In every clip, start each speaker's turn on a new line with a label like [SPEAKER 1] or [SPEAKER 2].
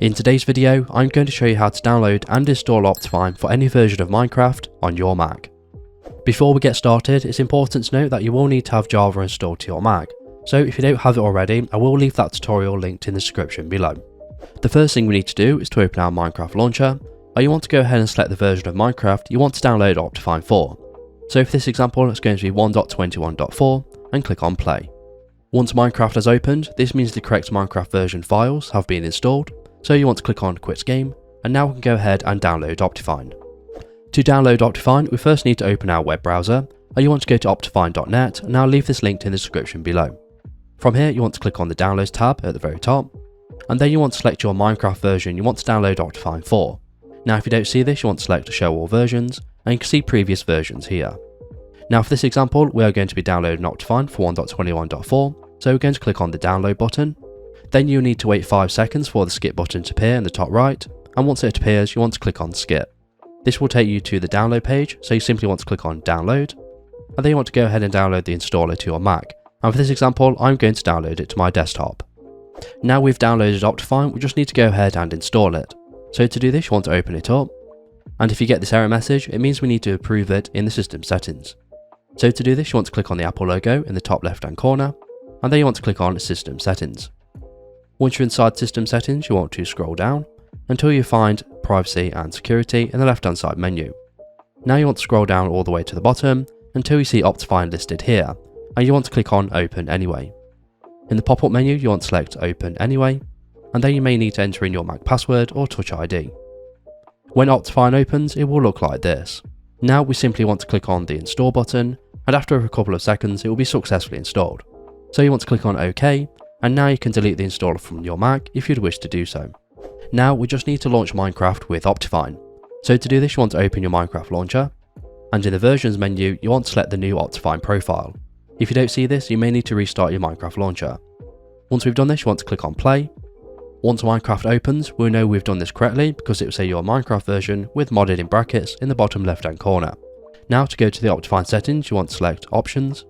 [SPEAKER 1] In today's video, I'm going to show you how to download and install Optifine for any version of Minecraft on your Mac. Before we get started, it's important to note that you will need to have Java installed to your Mac, so if you don't have it already, I will leave that tutorial linked in the description below. The first thing we need to do is to open our Minecraft launcher, and you want to go ahead and select the version of Minecraft you want to download Optifine for. So for this example, it's going to be 1.21.4 and click on play. Once Minecraft has opened, this means the correct Minecraft version files have been installed. So you want to click on Quit Game, and now we can go ahead and download Optifine. To download Optifine, we first need to open our web browser, and you want to go to optifine.net, and I'll leave this linked in the description below. From here, you want to click on the Downloads tab at the very top, and then you want to select your Minecraft version you want to download Optifine for. Now if you don't see this, you want to select Show All Versions, and you can see previous versions here. Now for this example, we are going to be downloading Optifine for 1.21.4, so we're going to click on the Download button. Then you'll need to wait 5 seconds for the skip button to appear in the top right, and once it appears you want to click on skip. This will take you to the download page, so you simply want to click on download, and then you want to go ahead and download the installer to your Mac, and for this example I'm going to download it to my desktop. Now we've downloaded Optifine, we just need to go ahead and install it. So to do this you want to open it up, and if you get this error message it means we need to approve it in the system settings. So to do this you want to click on the Apple logo in the top left hand corner, and then you want to click on system settings. Once you're inside system settings, you want to scroll down until you find privacy and security in the left hand side menu. Now you want to scroll down all the way to the bottom until you see Optifine listed here, and you want to click on Open Anyway. In the pop-up menu you want to select Open Anyway, and then you may need to enter in your Mac password or Touch ID. When Optifine opens it will look like this. Now we simply want to click on the Install button, and after a couple of seconds it will be successfully installed. So you want to click on OK, and now you can delete the installer from your Mac if you'd wish to do so. Now we just need to launch Minecraft with Optifine. So to do this you want to open your Minecraft launcher, and in the versions menu you want to select the new Optifine profile. If you don't see this you may need to restart your Minecraft launcher. Once we've done this you want to click on play. Once Minecraft opens we'll know we've done this correctly because it will say your Minecraft version with modded in brackets in the bottom left hand corner. Now to go to the Optifine settings you want to select Options,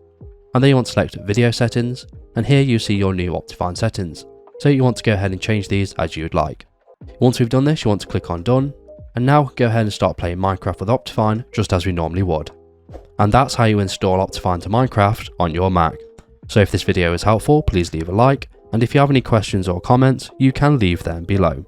[SPEAKER 1] and then you want to select Video Settings, and here you see your new Optifine settings, so you want to go ahead and change these as you would like. Once we've done this you want to click on Done, and now go ahead and start playing Minecraft with Optifine just as we normally would. And that's how you install Optifine to Minecraft on your Mac. So if this video is helpful please leave a like, and if you have any questions or comments you can leave them below.